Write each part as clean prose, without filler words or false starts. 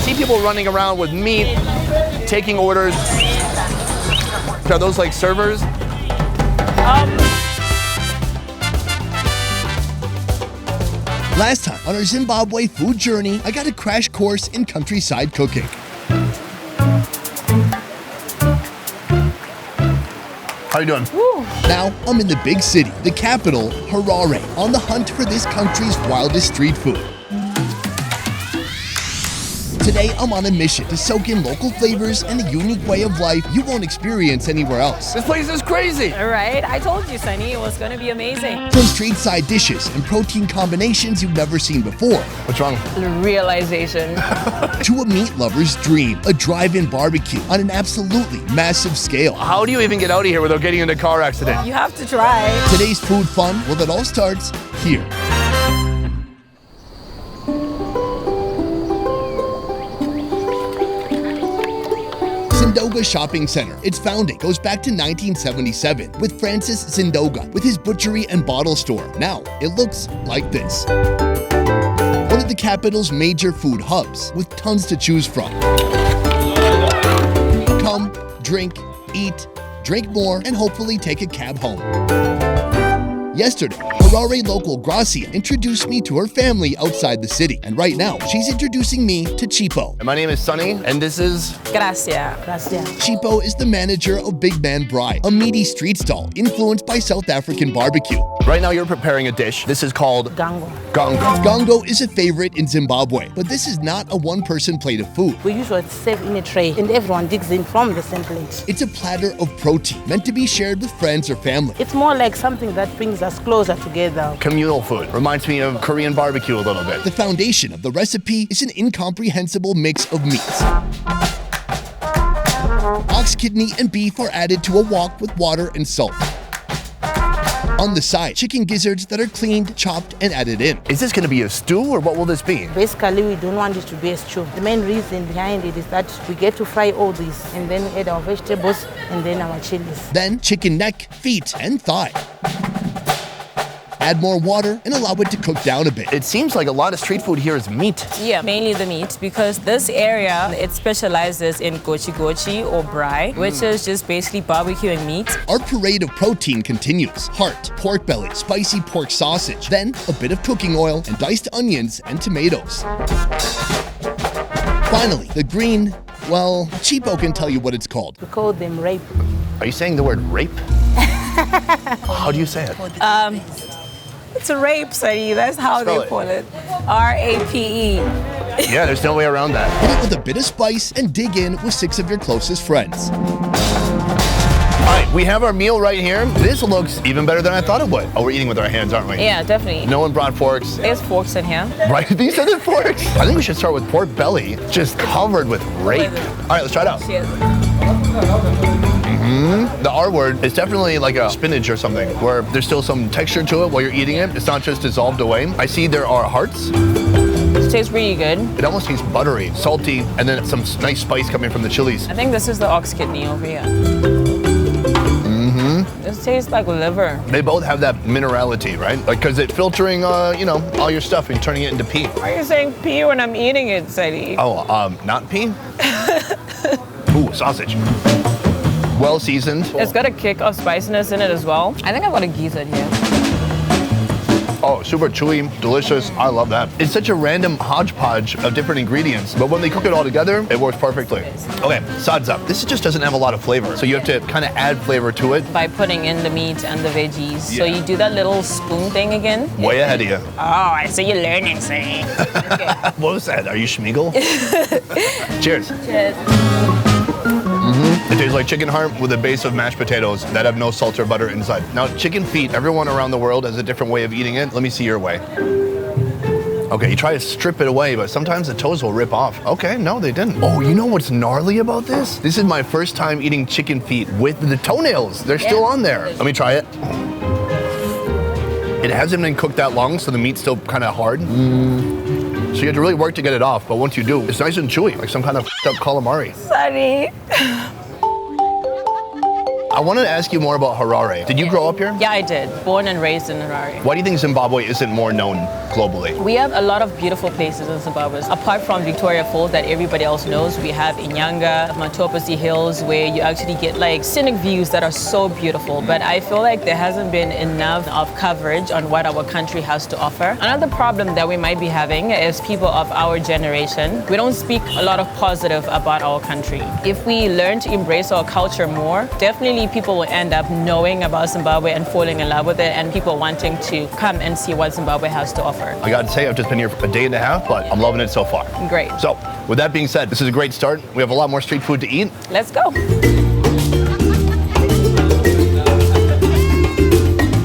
see people running around with meat, taking orders. Are those like servers? Last time on our Zimbabwe food journey, I got a crash course in countryside cooking. How you doing? Woo. Now, I'm in the big city, the capital, Harare, on the hunt for this country's wildest street food. Today, I'm on a mission to soak in local flavors and a unique way of life you won't experience anywhere else. This place is crazy. All right, I told you, Sonny, it was going to be amazing. From street side dishes and protein combinations you've never seen before. What's wrong? Realization. To a meat lover's dream, a drive-in barbecue on an absolutely massive scale. How do you even get out of here without getting into a car accident? You have to try. Today's food fun, well, it all starts here. Zindoga Shopping Center. Its founding goes back to 1977 with Francis Zindoga with his butchery and bottle store. Now, it looks like this. One of the capital's major food hubs with tons to choose from. Come, drink, eat, drink more, and hopefully take a cab home. Yesterday, Harare local GRACIA introduced me to her family outside the city. And right now, she's introducing me to CHIPO. And my name is Sunny, and this is... Gracia. CHIPO is the manager of BIGMAN BRAAI, a meaty street stall influenced by South African barbecue. Right now you're preparing a dish. This is called... GANGO. GANGO. GANGO is a favorite in Zimbabwe, but this is not a one-person plate of food. We usually serve in a tray, and everyone digs in from the same plate. It's a platter of protein meant to be shared with friends or family. It's more like something that brings us closer together. Communal food. Reminds me of Korean barbecue a little bit. The foundation of the recipe is an incomprehensible mix of meats. Ox kidney and beef are added to a wok with water and salt. On the side, chicken gizzards that are cleaned, chopped, and added in. Is this going to be a stew, or what will this be? Basically, we don't want it to be a stew. The main reason behind it is that we get to fry all these and then add our vegetables and then our chilies. Then chicken neck, feet, and thigh. Add more water and allow it to cook down a bit. It seems like a lot of street food here is meat. Yeah, mainly the meat, because this area, it specializes in gochi or BRAAI, which is just basically barbecue and meat. Our parade of protein continues. Heart, pork belly, spicy pork sausage, then a bit of cooking oil and diced onions and tomatoes. Finally, the green, well, CHIPO can tell you what it's called. We call them rape. Are you saying the word rape? How do you say it? It's a rape, Sonny. That's how Spell they it. call it. R-A-P-E. Yeah, there's no way around that. Hit it with a bit of spice and dig in with 6 of your closest friends. All right, we have our meal right here. This looks even better than I thought it would. Oh, we're eating with our hands, aren't we? Yeah, definitely. No one brought forks. There's forks in here. Right? These are the forks. I think we should start with pork belly, just covered with rape. All right, let's try it out. Cheers. The R word is definitely like a spinach or something, where there's still some texture to it while you're eating it. It's not just dissolved away. I see there are hearts. It tastes pretty good. It almost tastes buttery, salty, and then some nice spice coming from the chilies. I think this is the ox kidney over here. This tastes like liver. They both have that minerality, right? Like, because it's filtering, you know, all your stuff and turning it into pee. Why are you saying pee when I'm eating it, Sadie? Oh, not pee? Ooh, sausage. Well seasoned. It's got a kick of spiciness in it as well. I think I've got a gizzard here. Oh, super chewy, delicious. I love that. It's such a random hodgepodge of different ingredients, but when they cook it all together, it works perfectly. Okay, sadza. This just doesn't have a lot of flavor, so you have to kind of add flavor to it. By putting in the meat and the veggies. So you do that little spoon thing again. Way ahead of you. Oh, I see you learning, Sadie. Okay. What was that? Are you Schmeagol? Cheers. Cheers. It tastes like chicken heart with a base of mashed potatoes that have no salt or butter inside. Now, chicken feet, everyone around the world has a different way of eating it. Let me see your way. Okay, you try to strip it away, but sometimes the toes will rip off. Okay, no, they didn't. Oh, you know what's gnarly about this? This is my first time eating chicken feet with the toenails. They're still on there. Let me try it. It hasn't been cooked that long, so the meat's still kind of hard. So you have to really work to get it off, but once you do, it's nice and chewy, like some kind of f***ed up calamari. Sunny. I wanted to ask you more about Harare. Did you grow up here? Yeah, I did. Born and raised in Harare. Why do you think Zimbabwe isn't more known globally? We have a lot of beautiful places in Zimbabwe. Apart from Victoria Falls that everybody else knows, we have Inyanga, Matopasi Hills, where you actually get like scenic views that are so beautiful. But I feel like there hasn't been enough of coverage on what our country has to offer. Another problem that we might be having is people of our generation. We don't speak a lot of positive about our country. If we learn to embrace our culture more, definitely people will end up knowing about Zimbabwe and falling in love with it, and people wanting to come and see what Zimbabwe has to offer. I gotta say, I've just been here for a day and a half, but I'm loving it so far. Great. So, with that being said, this is a great start. We have a lot more street food to eat. Let's go.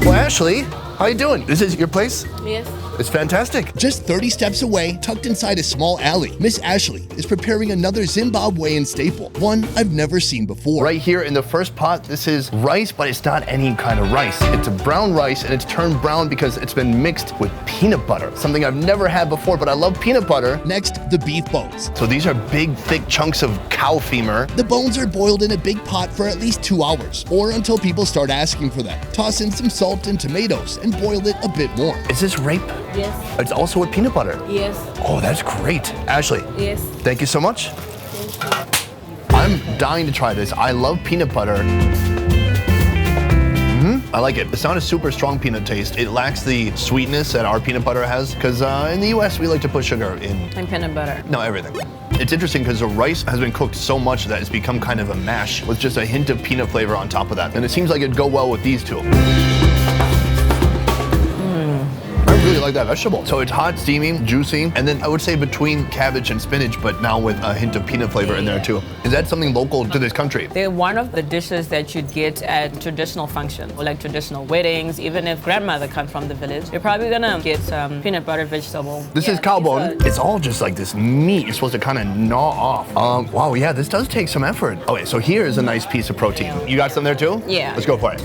Well, Ashley, how you doing? This is your place? Yes. It's fantastic. Just 30 steps away, tucked inside a small alley, Miss Ashley is preparing another Zimbabwean staple, one I've never seen before. Right here in the first pot, this is rice, but it's not any kind of rice. It's a brown rice, and it's turned brown because it's been mixed with peanut butter, something I've never had before, but I love peanut butter. Next, the beef bones. So these are big, thick chunks of cow femur. The bones are boiled in a big pot for at least 2 hours, or until people start asking for them. Toss in some salt and tomatoes and boil it a bit more. Is this rape? Yes. It's also with peanut butter. Yes. Oh, that's great. Ashley. Yes. Thank you so much. I'm dying to try this. I love peanut butter. I like it. It's not a super strong peanut taste. It lacks the sweetness that our peanut butter has, because in the US, we like to put sugar in. And peanut butter. No, everything. It's interesting because the rice has been cooked so much that it's become kind of a mash with just a hint of peanut flavor on top of that. And it seems like it'd go well with these two. I really like that vegetable. So it's hot, steamy, juicy, and then I would say between cabbage and spinach, but now with a hint of peanut flavor in there too. Is that something local to this country? They're one of the dishes that you'd get at traditional functions, or like traditional weddings. Even if grandmother comes from the village, you're probably gonna get some peanut butter vegetable. This is cow bone. It's all just like this meat you're supposed to kind of gnaw off. Wow, yeah, this does take some effort. Okay, so here is a nice piece of protein. You got some there too? Yeah. Let's go for it.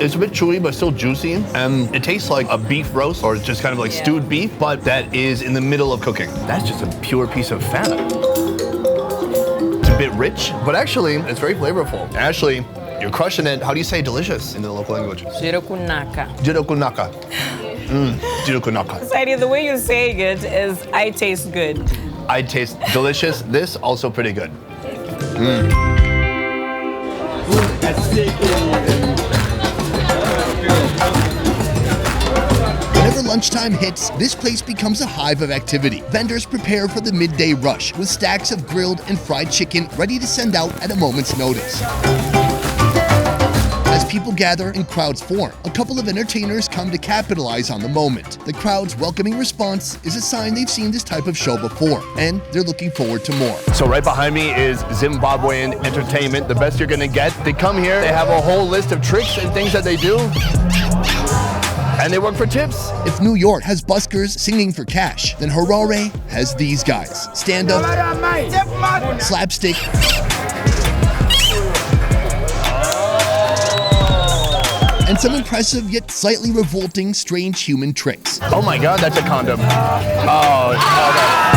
It's a bit chewy, but still juicy. And it tastes like a beef roast, or just kind of like stewed beef, but that is in the middle of cooking. That's just a pure piece of fat. It's a bit rich, but actually, it's very flavorful. Ashley, you're crushing it. How do you say delicious in the local language? Jirokunaka. Jirokunaka. Jirokunaka. Sadie, the way you're saying it is, I taste good. I taste delicious. This also pretty good. Whenever lunchtime hits, this place becomes a hive of activity. Vendors prepare for the midday rush with stacks of grilled and fried chicken ready to send out at a moment's notice. As people gather and crowds form, a couple of entertainers come to capitalize on the moment. The crowd's welcoming response is a sign they've seen this type of show before, and they're looking forward to more. So right behind me is Zimbabwean entertainment, the best you're gonna get. They come here, they have a whole list of tricks and things that they do, and they work for tips. If New York has buskers singing for cash, then Harare has these guys. Stand-up, slapstick, and some impressive yet slightly revolting strange human tricks. Oh my God, that's a condom. Oh, no.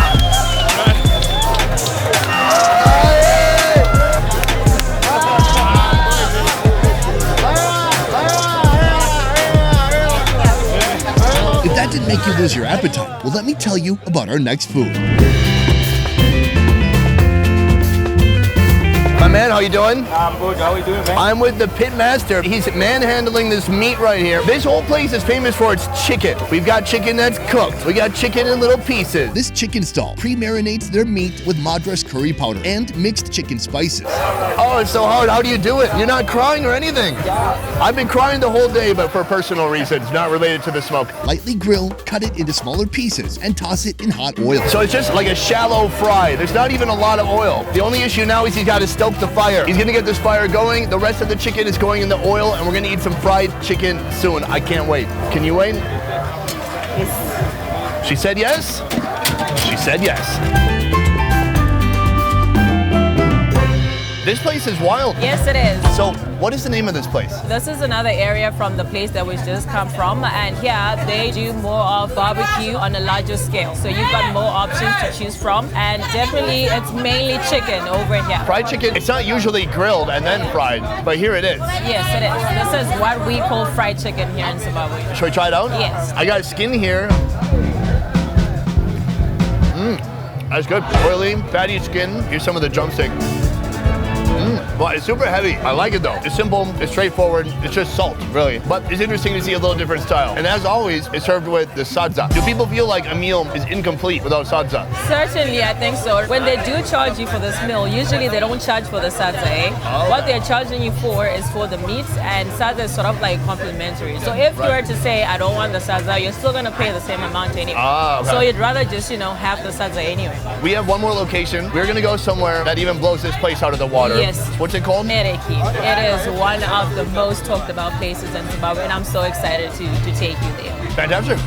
If that didn't make you lose your appetite, well, let me tell you about our next food. My man, how you doing? I'm good. How are you doing, man? I'm with the pit master. He's manhandling this meat right here. This whole place is famous for its chicken. We've got chicken that's cooked. We got chicken in little pieces. This chicken stall pre-marinates their meat with madras curry powder and mixed chicken spices. Oh, it's so hard. How do you do it? You're not crying or anything. I've been crying the whole day, but for personal reasons, not related to the smoke. Lightly grill, cut it into smaller pieces, and toss it in hot oil. So it's just like a shallow fry. There's not even a lot of oil. The only issue now is he's got to stoke the fire. He's gonna get this fire going. The rest of the chicken is going in the oil, and we're gonna eat some fried chicken soon. I can't wait. Can you wait? Yes. She said yes? She said yes. This place is wild. Yes, it is. So what is the name of this place? This is another area from the place that we just come from, and here they do more of barbecue on a larger scale. So you've got more options to choose from, and definitely it's mainly chicken over here. Fried chicken, it's not usually grilled and then fried, but here it is. Yes, it is. This is what we call fried chicken here in Zimbabwe. Should we try it out? Yes. I got skin here. That's good. Oily, fatty skin. Here's some of the drumstick. Well, it's super heavy. I like it though. It's simple, it's straightforward, it's just salt, really. But it's interesting to see a little different style. And as always, it's served with the sadza. Do people feel like a meal is incomplete without sadza? Certainly, I think so. When they do charge you for this meal, usually they don't charge for the sadza, eh? Oh. What they're charging you for is for the meat, and sadza is sort of like complimentary. So if you were to say, I don't want the sadza, you're still gonna pay the same amount anyway. Ah, okay. So you'd rather just, have the sadza anyway. We have one more location. We're gonna go somewhere that even blows this place out of the water. Yes. What's it called? Mereki. It is one of the most talked about places in Zimbabwe, and I'm so excited to take you there. Fantastic.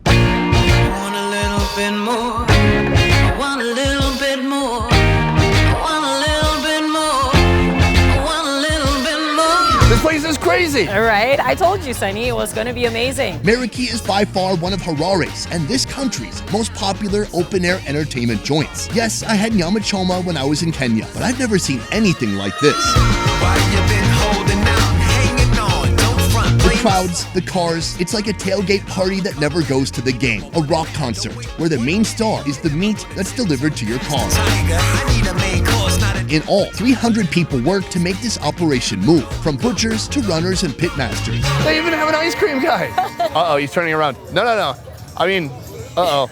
I want a little bit more. I want a little bit more. I want a little bit more. I want a little bit more. This place is crazy. All right, I told you, Sunny, it was going to be amazing. Meriki is by far one of Harare's and this country's most popular open-air entertainment joints. Yes, I had nyama choma when I was in Kenya, but I've never seen anything like this. Why you been holding out and hanging on? Don't front. The crowds, the cars, it's like a tailgate party that never goes to the game. A rock concert, where the main star is the meat that's delivered to your car. Tiger, I need a main course, not a In all, 300 people work to make this operation move, from butchers to runners and pitmasters. They even have an ice cream guy. Uh-oh, he's turning around. No. I mean, uh-oh.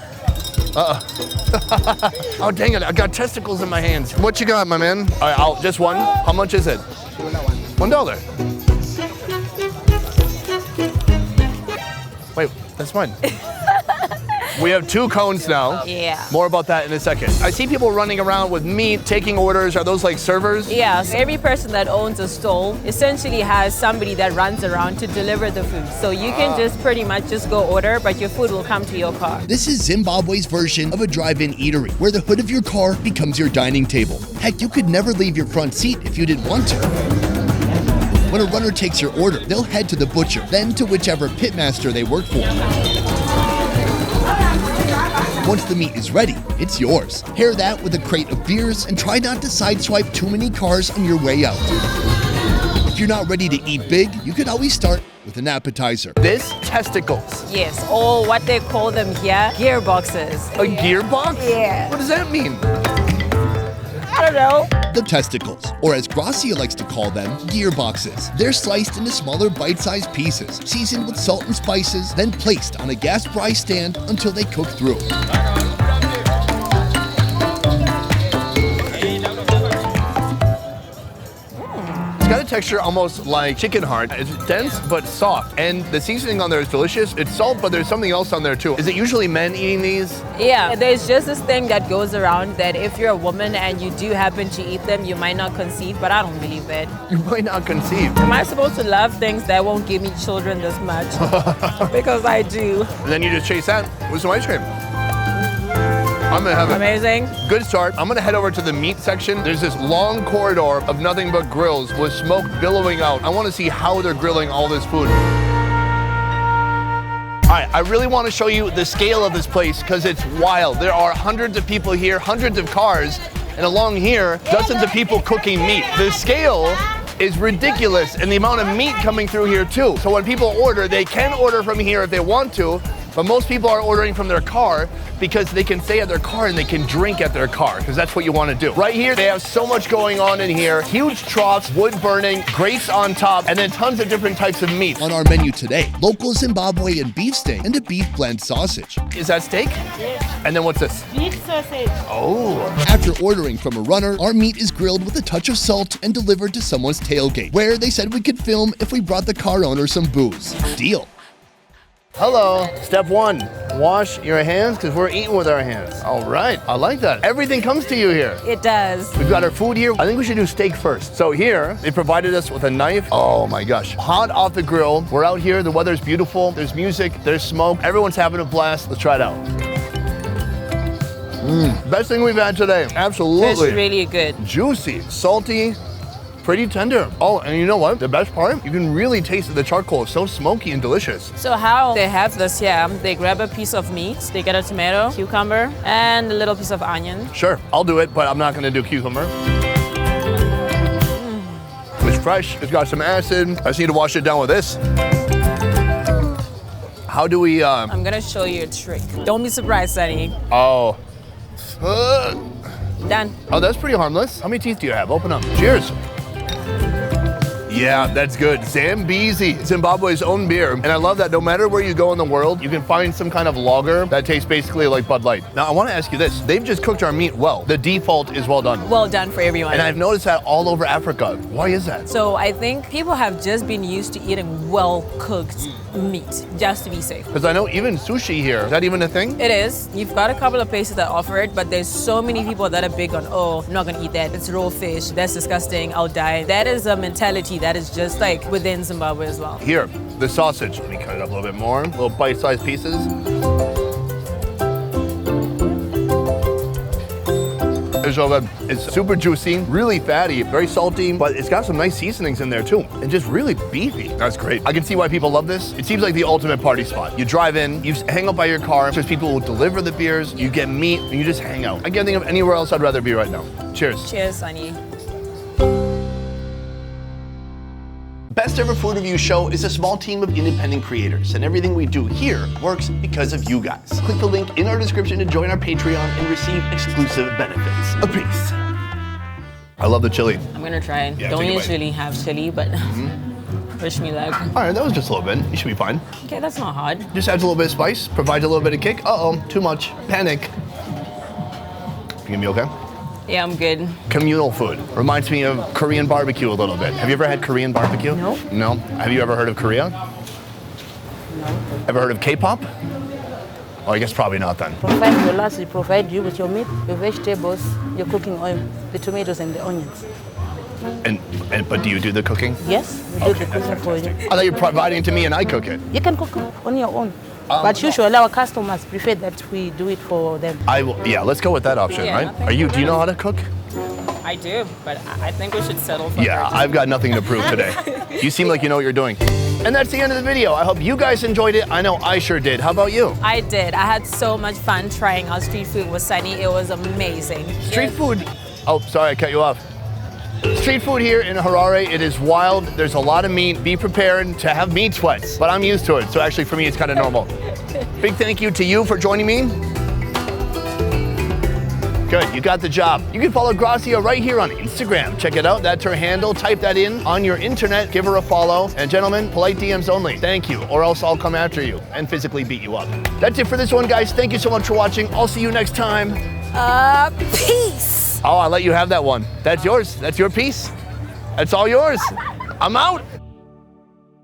Oh, dang it, I got testicles in my hands. What you got, my man? All right, just one. How much is it? $1. Wait, that's mine. We have 2 cones now. Yeah. More about that in a second. I see people running around with meat, taking orders. Are those like servers? Yes, every person that owns a stall essentially has somebody that runs around to deliver the food. So you can just pretty much just go order, but your food will come to your car. This is Zimbabwe's version of a drive-in eatery, where the hood of your car becomes your dining table. Heck, you could never leave your front seat if you didn't want to. When a runner takes your order, they'll head to the butcher, then to whichever pitmaster they work for. Once the meat is ready, it's yours. Pair that with a crate of beers and try not to sideswipe too many cars on your way out. If you're not ready to eat big, you could always start with an appetizer. This testicles. Yes, or what they call them here, gearboxes. A gearbox? Yeah. What does that mean? I don't know. The testicles, or as GRACIA likes to call them, gearboxes. They're sliced into smaller bite-sized pieces, seasoned with salt and spices, then placed on a gas BRAAI stand until they cook through. It's got a texture almost like chicken heart. It's dense but soft, and the seasoning on there is delicious. It's salt, but there's something else on there too. Is it usually men eating these? Yeah, there's just this thing that goes around that if you're a woman and you do happen to eat them, you might not conceive, but I don't believe it. You might not conceive. Am I supposed to love things that won't give me children this much? Because I do. And then you just chase that with some ice cream. I'm gonna have it. Amazing. Good start. I'm gonna head over to the meat section. There's this long corridor of nothing but grills with smoke billowing out. I wanna see how they're grilling all this food. All right, I really wanna show you the scale of this place because it's wild. There are hundreds of people here, hundreds of cars, and along here, dozens of people cooking meat. The scale is ridiculous, and the amount of meat coming through here too. So when people order, they can order from here if they want to, but most people are ordering from their car because they can stay at their car and they can drink at their car, because that's what you want to do. Right here, they have so much going on in here. Huge troughs, wood burning, grates on top, and then tons of different types of meat. On our menu today, local Zimbabwean beef steak and a beef blend sausage. Is that steak? Yes. And then what's this? Beef sausage. Oh. After ordering from a runner, our meat is grilled with a touch of salt and delivered to someone's tailgate, where they said we could film if we brought the car owner some booze. Deal. Hello. Step 1, wash your hands because we're eating with our hands. All right, I like that. Everything comes to you here. It does. We've got our food here. I think we should do steak first. So here, they provided us with a knife. Oh my gosh. Hot off the grill. We're out here, the weather's beautiful. There's music, there's smoke. Everyone's having a blast. Let's try it out. Best thing we've had today. It's Absolutely. really good. Juicy, salty, pretty tender. Oh, and you know what? The best part? You can really taste it. The charcoal is so smoky and delicious. So how they have this here, they grab a piece of meat, they get a tomato, cucumber, and a little piece of onion. Sure, I'll do it, but I'm not gonna do cucumber. It's fresh, it's got some acid. I just need to wash it down with this. How do we, I'm gonna show you a trick. Don't be surprised, Sunny. oh. Done. Oh, that's pretty harmless. How many teeth do you have? Open up. Cheers. Yeah, that's good. Zambezi, Zimbabwe's own beer. And I love that no matter where you go in the world, you can find some kind of lager that tastes basically like Bud Light. Now, I want to ask you this. They've just cooked our meat well. The default is well done. Well done for everyone. And I've noticed that all over Africa. Why is that? So I think people have just been used to eating well-cooked meat, just to be safe. Because I know even sushi here, is that even a thing? It is. You've got a couple of places that offer it, but there's so many people that are big on, oh, I'm not gonna eat that. It's raw fish. That's disgusting. I'll die. That is a mentality that is just like within Zimbabwe as well. Here, the sausage. Let me cut it up a little bit more. Little bite-sized pieces. It's so good. It's super juicy, really fatty, very salty, but it's got some nice seasonings in there too. And just really beefy. That's great. I can see why people love this. It seems like the ultimate party spot. You drive in, you hang out by your car, there's people who deliver the beers, you get meat, and you just hang out. I can't think of anywhere else I'd rather be right now. Cheers. Cheers, Sunny. Best Ever Food Review Show is a small team of independent creators, and everything we do here works because of you guys. Click the link in our description to join our Patreon and receive exclusive benefits. A peace. I love the chili. I'm gonna try it. Yeah, Don't take it away. usually have chili, but wish me luck. All right, that was just a little bit. You should be fine. Okay, that's not hard. Just adds a little bit of spice, provides a little bit of kick. Uh-oh, too much. Panic. You gonna be okay? Yeah, I'm good. Communal food. Reminds me of Korean barbecue a little bit. Have you ever had Korean barbecue? No. No? Have you ever heard of Korea? No. Ever heard of K-pop? Oh, I guess probably not then. Provide your last, we provide you with your meat, your vegetables, your cooking oil, the tomatoes and the onions. But do you do the cooking? Yes, we do Okay, the that's cooking for you. fantastic. I thought you were providing it to me and I cook it. You can cook on your own. But usually our customers prefer that we do it for them. I will. Yeah, let's go with that option, Yeah, right? thank Do you you know very how to cook? I do, but I think we should settle for Yeah, virgin. I've got nothing to prove today. You seem like you know what you're doing. And that's the end of the video. I hope you guys enjoyed it. I know I sure did. How about you? I did. I had so much fun trying out street food with Sunny. It was amazing. Street food. Oh, sorry, I cut you off. Street food here in Harare, it is wild. There's a lot of meat. Be prepared to have meat sweats, but I'm used to it. So actually for me, it's kind of normal. Big thank you to you for joining me. Good, you got the job. You can follow Gracia right here on Instagram. Check it out, that's her handle. Type that in on your internet, give her a follow. And gentlemen, polite DMs only. Thank you, or else I'll come after you and physically beat you up. That's it for this one, guys. Thank you so much for watching. I'll see you next time. Peace. Oh, I'll let you have that one. That's yours. That's your piece. That's all yours. I'm out.